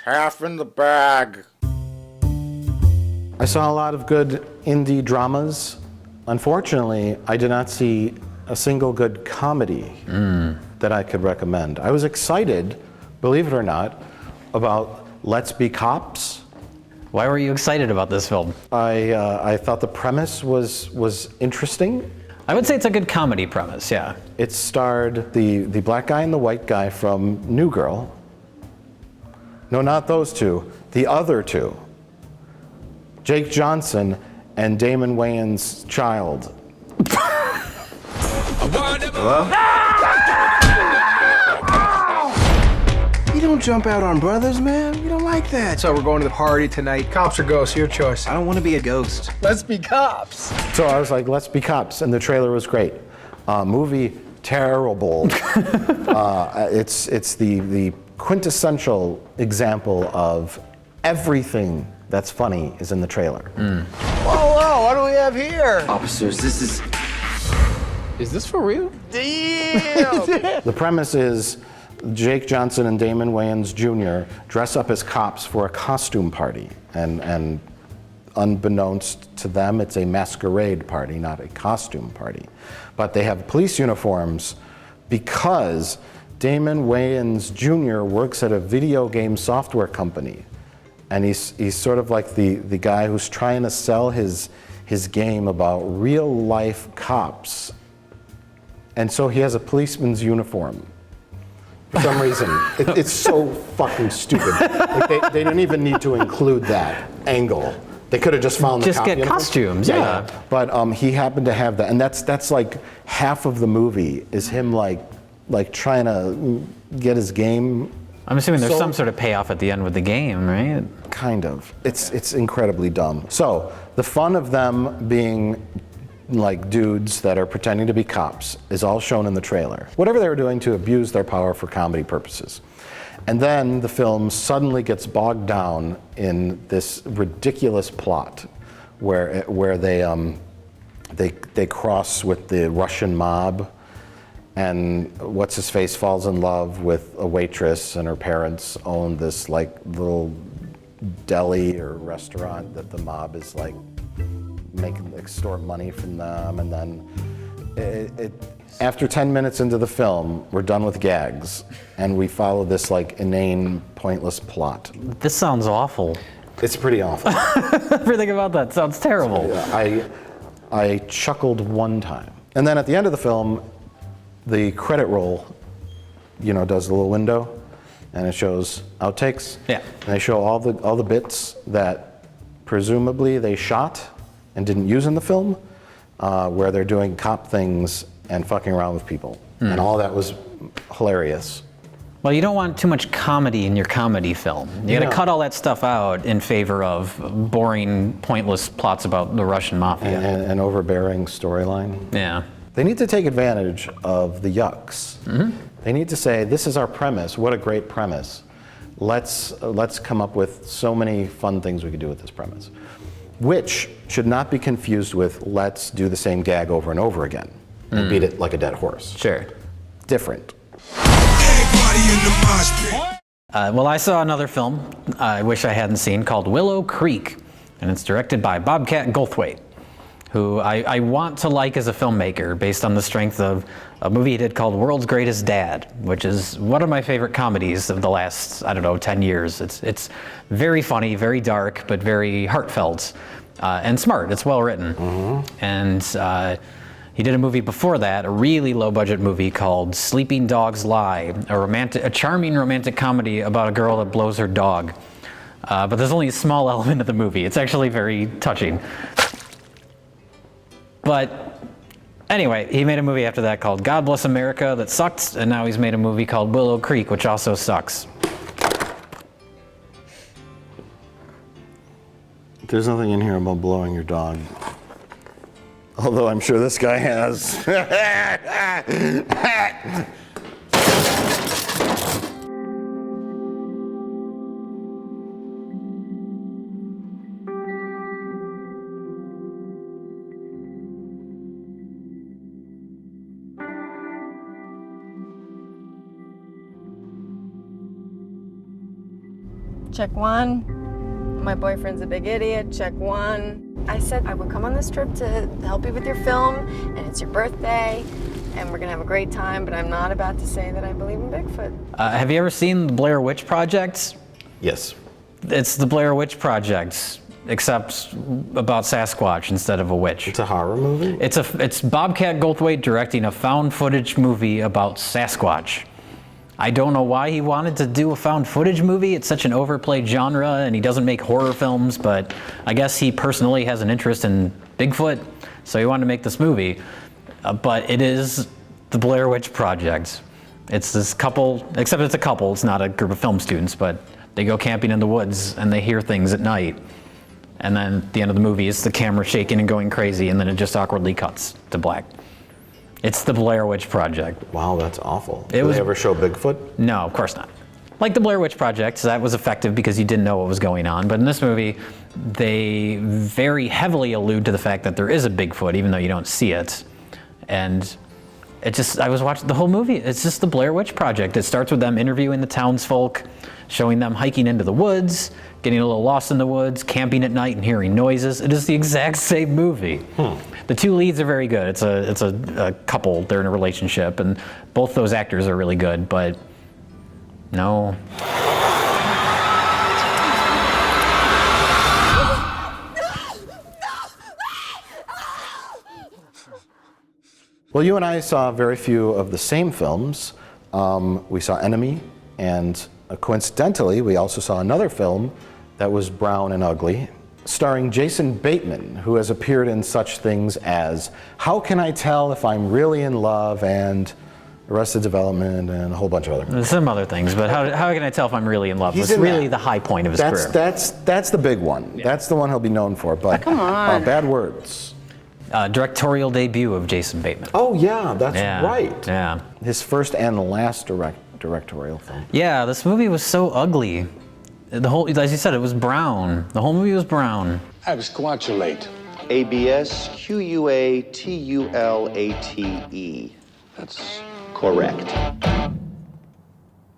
half in the bag. I saw a lot of good indie dramas. Unfortunately, I did not see a single good comedy that I could recommend. I was excited, believe it or not, about Let's Be Cops. Why were you excited about this film? I thought the premise was interesting. I would say it's a good comedy premise, yeah. It starred the black guy and the white guy from New Girl. No, not those two. The other two. Jake Johnson and Damon Wayans' child. Hello? You don't jump out on brothers, man. You don't like that. So we're going to the party tonight. Cops or ghosts, your choice. I don't want to be a ghost. Let's be cops. So I was like, let's be cops, and the trailer was great. Movie, terrible. It's the quintessential example of everything that's funny is in the trailer. Whoa, what do we have here? Officers, this is... Is this for real? Damn! The premise is Jake Johnson and Damon Wayans Jr. dress up as cops for a costume party, and unbeknownst to them, it's a masquerade party, not a costume party. But they have police uniforms because Damon Wayans Jr. works at a video game software company. And he's sort of like the guy who's trying to sell his game about real life cops. And so he has a policeman's uniform. For some reason. It's so fucking stupid. Like they didn't even need to include that angle. They could have just found the Just cop get uniform. costumes, yeah. But he happened to have that, and that's like half of the movie is him like trying to get his game. I'm assuming there's So- some sort of payoff at the end with the game, right? Kind of. It's incredibly dumb. So the fun of them being like dudes that are pretending to be cops is all shown in the trailer. Whatever they were doing to abuse their power for comedy purposes. And then the film suddenly gets bogged down in this ridiculous plot where they cross with the Russian mob, and what's his face falls in love with a waitress, and her parents own this like little deli or restaurant that the mob is like making extort money from them, and then after 10 minutes into the film, we're done with gags, and we follow this like inane, pointless plot. This sounds awful. It's pretty awful. Everything about that sounds terrible. I chuckled one time, and then at the end of the film, the credit roll, does the little window, and it shows outtakes. Yeah. And they show all the bits that presumably they shot and didn't use in the film, where they're doing cop things and fucking around with people. And all that was hilarious. Well, you don't want too much comedy in your comedy film. You gotta cut all that stuff out in favor of boring, pointless plots about the Russian mafia. And an overbearing storyline. Yeah. They need to take advantage of the yucks. They need to say, this is our premise, what a great premise. Let's come up with so many fun things we could do with this premise. Which should not be confused with let's do the same gag over and over again and beat it like a dead horse. Sure. Different. Well, I saw another film I wish I hadn't seen called Willow Creek, and it's directed by Bobcat Goldthwait, who I want to like as a filmmaker based on the strength of a movie he did called World's Greatest Dad, which is one of my favorite comedies of the last, 10 years. It's very funny, very dark, but very heartfelt and smart. It's well written. And he did a movie before that, a really low-budget movie called Sleeping Dogs Lie, a charming romantic comedy about a girl that blows her dog. But there's only a small element of the movie. It's actually very touching. But anyway, he made a movie after that called God Bless America that sucked, and now he's made a movie called Willow Creek, which also sucks. There's nothing in here about blowing your dog. Although I'm sure this guy has. Check one. My boyfriend's a big idiot. Check one. I said I would come on this trip to help you with your film, and it's your birthday, and we're gonna have a great time, but I'm not about to say that I believe in Bigfoot. Have you ever seen the Blair Witch Project? Yes. It's the Blair Witch Project, except about Sasquatch instead of a witch. It's a horror movie? It's Bobcat Goldthwait directing a found footage movie about Sasquatch. I don't know why he wanted to do a found footage movie. It's such an overplayed genre, and he doesn't make horror films, but I guess he personally has an interest in Bigfoot, so he wanted to make this movie. But it is the Blair Witch Project. It's this couple, except it's a couple, it's not a group of film students, but they go camping in the woods and they hear things at night. And then at the end of the movie, it's the camera shaking and going crazy, and then it just awkwardly cuts to black. It's the Blair Witch Project. Wow, that's awful. It Did was- they ever show Bigfoot? No, of course not. Like the Blair Witch Project, that was effective because you didn't know what was going on. But in this movie, they very heavily allude to the fact that there is a Bigfoot, even though you don't see it. And I was watching the whole movie. It's just the Blair Witch Project. It starts with them interviewing the townsfolk, showing them hiking into the woods, getting a little lost in the woods, camping at night and hearing noises. It is the exact same movie. The two leads are very good. It's a couple, they're in a relationship, and both those actors are really good, but no. Well, you and I saw very few of the same films. We saw Enemy, and coincidentally, we also saw another film that was brown and ugly, starring Jason Bateman, who has appeared in such things as How Can I Tell If I'm Really in Love and Arrested Development and a whole bunch of other movies. There's some other things, but how can I tell if I'm really in love? He's It's in really that. the high point of his career. That's the big one. That's the one he'll be known for. But Come on. Bad Words. Directorial debut of Jason Bateman. Oh yeah, that's Yeah, right. Yeah. His first and last directorial film. Yeah, this movie was so ugly. The whole, as you said, it was brown. The whole movie was brown. Absquatulate. ABSQUATULATE. That's Correct.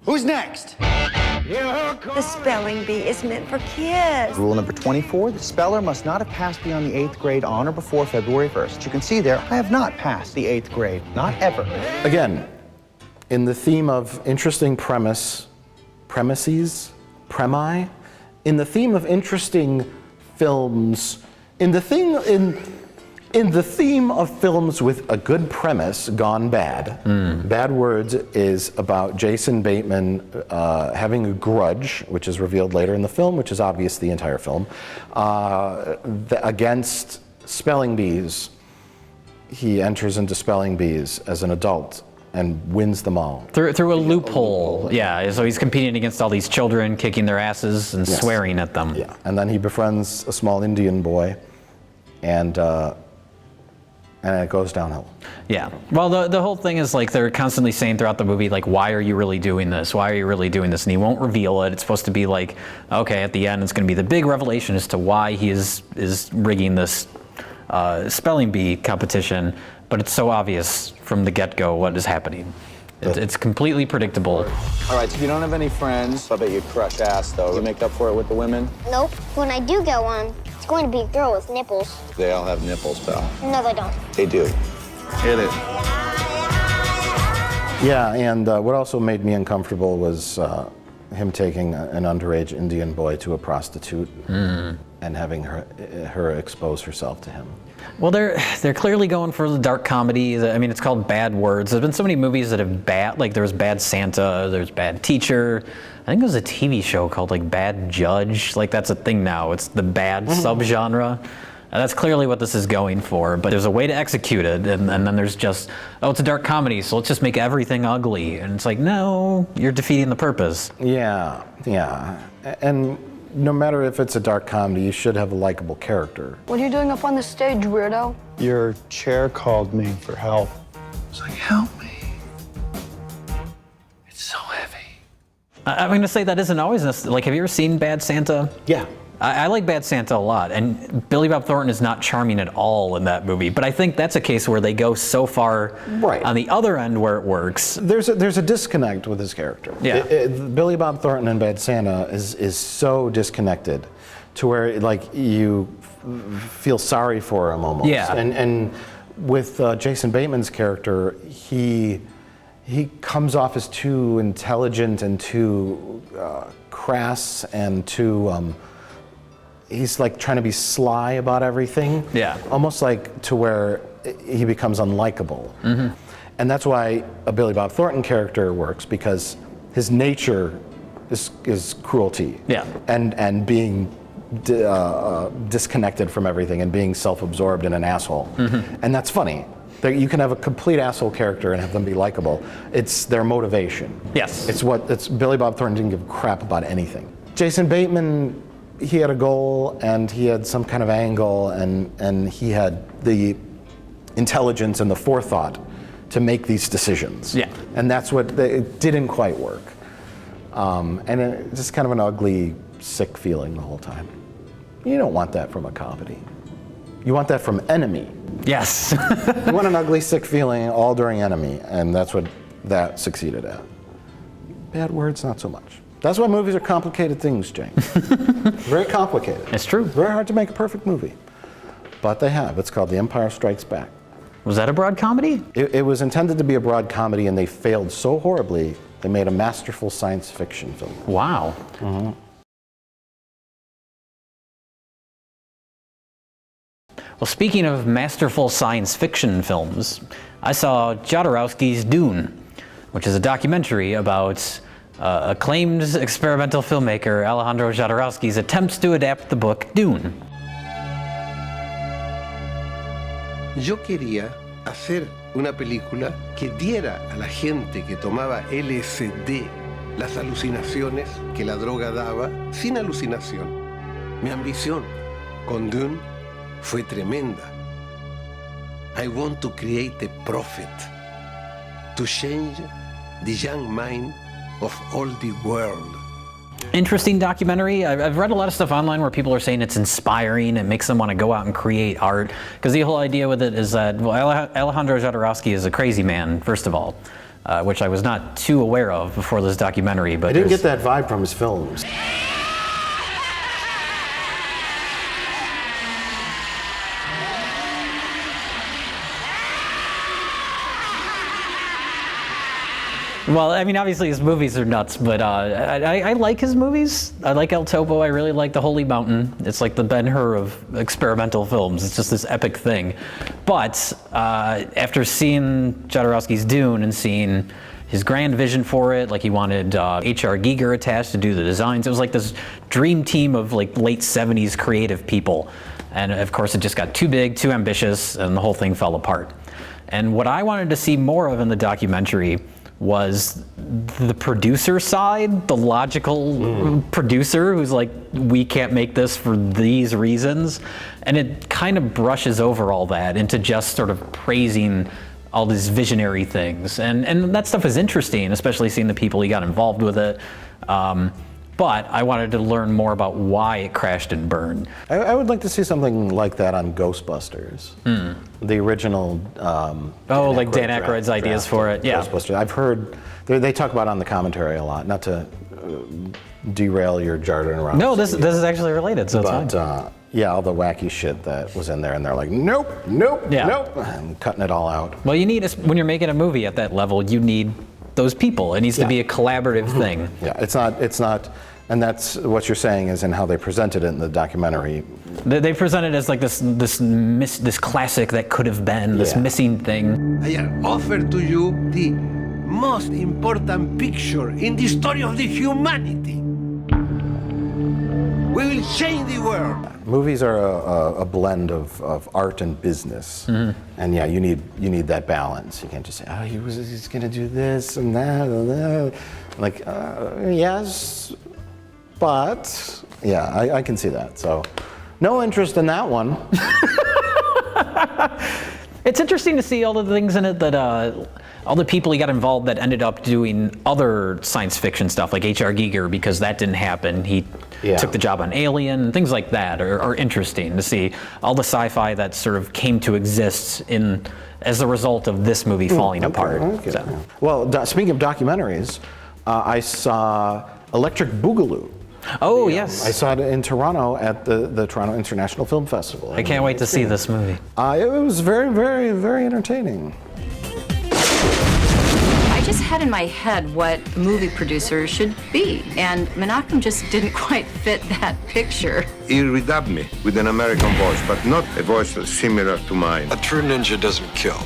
Who's next? The spelling bee is meant for kids. Rule number 24, the speller must not have passed beyond the 8th grade on or before February 1st. You can see there, I have not passed the 8th grade. Not ever. Again, in the theme of interesting premises, in the theme of interesting films, in the theme of films with a good premise gone bad. Bad Words is about Jason Bateman having a grudge, which is revealed later in the film, which is obvious the entire film, against spelling bees. He enters into spelling bees as an adult and wins them all. Through a loophole. Yeah, so he's competing against all these children, kicking their asses and Yes. swearing at them. Yeah, and then he befriends a small Indian boy, and it goes downhill. Yeah. Well, the whole thing is like they're constantly saying throughout the movie, like, why are you really doing this? Why are you really doing this? And he won't reveal it. It's supposed to be like, okay, at the end, it's going to be the big revelation as to why he is rigging this spelling bee competition. But it's so obvious from the get-go what is happening. It's completely predictable. All right, so if you don't have any friends, I bet you crush ass, though. You make up for it with the women? Nope. When I do go on, it's going to be a girl with nipples. They all have nipples, pal. No, they don't. They do. Hit it. Yeah, and what also made me uncomfortable was him taking an underage Indian boy to a prostitute and having her expose herself to him. Well, they're clearly going for the dark comedy. I mean, it's called Bad Words. There's been so many movies that have like there's Bad Santa, there's Bad Teacher. I think there's a TV show called like Bad Judge. Like that's a thing now. It's the bad subgenre. And that's clearly what this is going for. But there's a way to execute it, and then there's just, oh, it's a dark comedy, so let's just make everything ugly. And it's like, no, you're defeating the purpose. Yeah, and no matter if it's a dark comedy, you should have a likable character. What are you doing up on the stage, weirdo? Your chair called me for help. It's like, help me. It's so heavy. I'm going to say that isn't always, like, have you ever seen Bad Santa? Yeah. I like Bad Santa a lot, and Billy Bob Thornton is not charming at all in that movie. But I think that's a case where they go so far on the other end where it works. There's a disconnect with his character. Yeah. Billy Bob Thornton in Bad Santa is so disconnected to where like you feel sorry for him almost. Yeah. And with Jason Bateman's character, he comes off as too intelligent and too crass and too. He's like trying to be sly about everything. Yeah. Almost like to where he becomes unlikable. And that's why a Billy Bob Thornton character works, because his nature is cruelty. Yeah. And being disconnected from everything and being self-absorbed and an asshole. And that's funny. You can have a complete asshole character and have them be likable. It's their motivation. Yes. It's Billy Bob Thornton didn't give a crap about anything. Jason Bateman, he had a goal and he had some kind of angle and he had the intelligence and the forethought to make these decisions. Yeah. And that's what, it didn't quite work. And it's just kind of an ugly, sick feeling the whole time. You don't want that from a comedy. You want that from Enemy. Yes. You want an ugly, sick feeling all during Enemy, and that's what that succeeded at. Bad words, not so much. That's why movies are complicated things, James. Very complicated. It's true. Very hard to make a perfect movie. But they have. It's called The Empire Strikes Back. Was that a broad comedy? It was intended to be a broad comedy, and they failed so horribly, they made a masterful science fiction film. Wow. Well, speaking of masterful science fiction films, I saw Jodorowsky's Dune, which is a documentary about acclaimed experimental filmmaker Alejandro Jodorowsky's attempts to adapt the book Dune. Yo quería hacer una película que diera a la gente que tomaba LSD las alucinaciones que la droga daba sin alucinación. Mi ambición con Dune fue tremenda. I want to create a prophet to change the young mind of all the world. Interesting documentary. I've read a lot of stuff online where people are saying it's inspiring, it makes them want to go out and create art. Because the whole idea with it is that, well, Alejandro Jodorowsky is a crazy man, first of all, which I was not too aware of before this documentary. But I didn't get that vibe from his films. Well, I mean, obviously his movies are nuts, but I like his movies. I like El Topo. I really like The Holy Mountain. It's like the Ben-Hur of experimental films. It's just this epic thing. But after seeing Jodorowsky's Dune and seeing his grand vision for it, like he wanted H.R. Giger attached to do the designs. It was like this dream team of like late 70s creative people. And of course it just got too big, too ambitious, and the whole thing fell apart. And what I wanted to see more of in the documentary was the producer side, the logical producer who's like, we can't make this for these reasons. And it kind of brushes over all that into just sort of praising all these visionary things. And that stuff is interesting, especially seeing the people he got involved with it. But I wanted to learn more about why it crashed and burned. I would like to see something like that on Ghostbusters. The original. Like Dan Aykroyd's ideas for it. Yeah. Ghostbusters. I've heard they talk about it on the commentary a lot. Not to derail your Jodorowsky. No, this is actually related, so it's fine. Yeah, all the wacky shit that was in there, and they're like, nope, and cutting it all out. Well, you need when you're making a movie at that level, you need those people. It needs to be a collaborative thing. Yeah, it's not, and that's what you're saying is in how they presented it in the documentary. They presented it as like this classic that could have been, this missing thing. I offer to you the most important picture in the story of the humanity. We will change the world. Movies are a blend of art and business, and yeah, you need that balance. You can't just say, oh, he's going to do this and that and that. Like, yes, but yeah, I can see that. So, no interest in that one. It's interesting to see all the things in it that, all the people he got involved that ended up doing other science fiction stuff, like H.R. Giger, because that didn't happen. He took the job on Alien, things like that are interesting to see. All the sci-fi that sort of came to exist as a result of this movie falling apart. Okay. So. Well, speaking of documentaries, I saw Electric Boogaloo. Oh, yes. I saw it in Toronto at the Toronto International Film Festival. I can't wait to see this movie. It was very, very, very entertaining. I just had in my head what movie producers should be, and Menachem just didn't quite fit that picture. He redubbed me with an American voice, but not a voice similar to mine. A true ninja doesn't kill.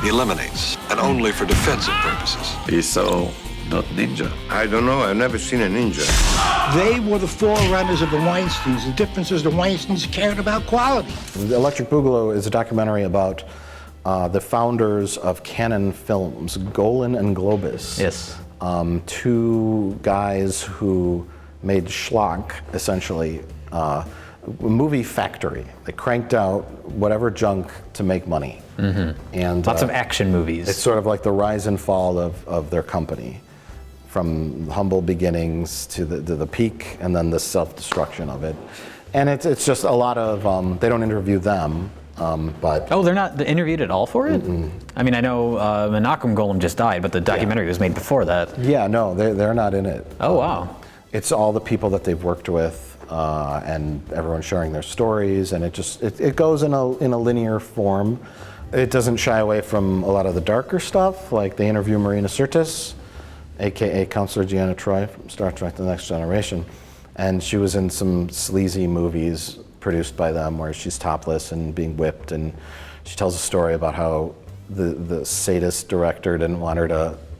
He eliminates, and only for defensive purposes. He's so not ninja. I don't know, I've never seen a ninja. They were the forerunners of the Weinsteins. The difference is the Weinsteins cared about quality. Electric Boogaloo is a documentary about the founders of Canon Films, Golan and Globus. Yes. Two guys who made schlock, essentially, a movie factory. They cranked out whatever junk to make money. And lots of action movies. It's sort of like the rise and fall of their company, from humble beginnings to the peak, and then the self-destruction of it. And it's just a lot of, they don't interview them, but... Oh, they're not interviewed at all for it? I mean, I know Menachem Golan just died, but the documentary was made before that. Yeah, no, they're not in it. Oh, wow. It's all the people that they've worked with, and everyone sharing their stories, and it goes in a linear form. It doesn't shy away from a lot of the darker stuff, like they interview Marina Sirtis, aka Counselor Deanna Troi from Star Trek The Next Generation. And she was in some sleazy movies produced by them where she's topless and being whipped, and she tells a story about how the sadist director didn't want her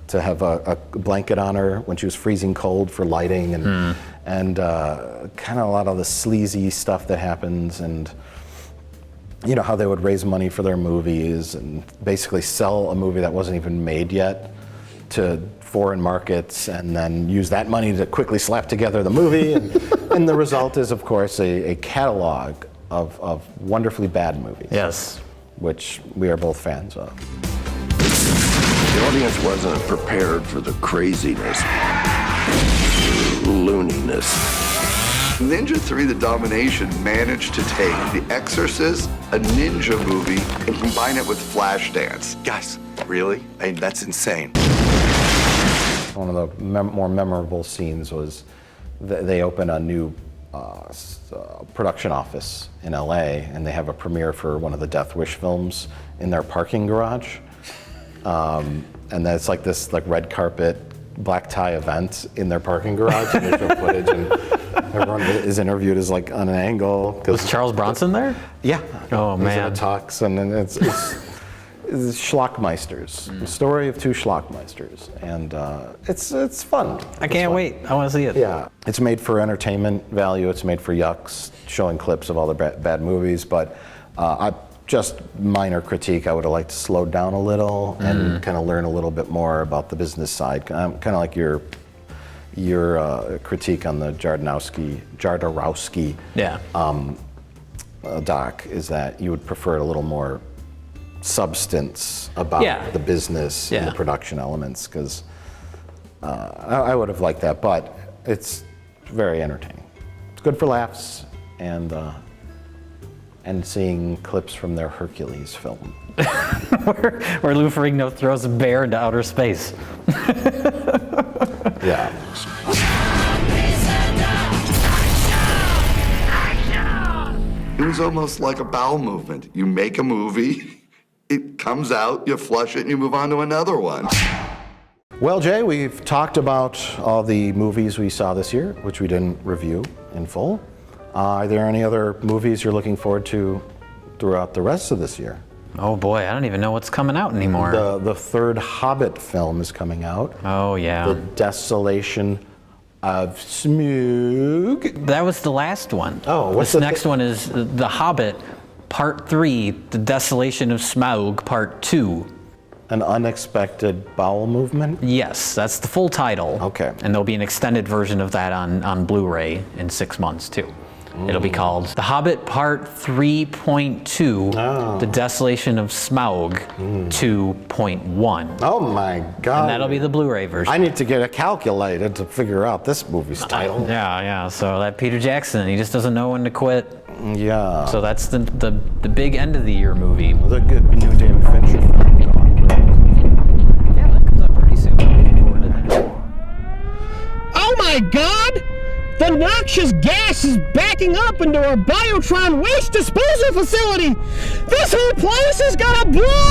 to have a blanket on her when she was freezing cold for lighting, and kind of a lot of the sleazy stuff that happens, and you know how they would raise money for their movies and basically sell a movie that wasn't even made yet to foreign markets, and then use that money to quickly slap together the movie, and the result is, of course, a catalog of wonderfully bad movies. Yes. Which we are both fans of. The audience wasn't prepared for the craziness, looniness. Ninja 3: The Domination managed to take The Exorcist, a ninja movie, and combine it with Flashdance. Guys, really? I mean, that's insane. One of the more memorable scenes was they open a new production office in LA, and they have a premiere for one of the Death Wish films in their parking garage. And that's like this red carpet, black tie event in their parking garage, and they show footage, and everyone is interviewed as like on an angle. Was Charles Bronson there? Yeah. Oh man. He's in a tux, and it's Schlockmeisters, the story of two Schlockmeisters, and it's fun. I can't wait. I want to see it. Yeah, it's made for entertainment value. It's made for yucks, showing clips of all the bad movies. But just minor critique. I would have liked to slow down a little and kind of learn a little bit more about the business side. Kind of like your critique on the Jodorowsky doc is that you would prefer a little more substance about the business and the production elements, because I would have liked that, but it's very entertaining. It's good for laughs, and seeing clips from their Hercules film. where Lou Ferrigno throws a bear into outer space. Yeah. It was almost like a bowel movement. You make a movie, it comes out, you flush it, and you move on to another one. Well, Jay, we've talked about all the movies we saw this year, which we didn't review in full. Are there any other movies you're looking forward to throughout the rest of this year? Oh boy, I don't even know what's coming out anymore. The third Hobbit film is coming out. Oh yeah. The Desolation of Smaug. That was the last one. Oh, what's this next one is The Hobbit, Part 3, The Desolation of Smaug, Part 2. An Unexpected Bowel Movement? Yes, that's the full title. Okay. And there'll be an extended version of that on Blu-ray in 6 months too. It'll be called The Hobbit Part 3.2, The Desolation of Smaug 2.1. Oh my God. And that'll be the Blu-ray version. I need to get a calculator to figure out this movie's title. Yeah. So that Peter Jackson, he just doesn't know when to quit. Yeah. So that's the big end of the year movie. The good new David Fincher film. Yeah, that comes up pretty soon. Looking forward to that. Oh my God! The noxious gas is backing up into our Biotron waste disposal facility! This whole place is gonna blow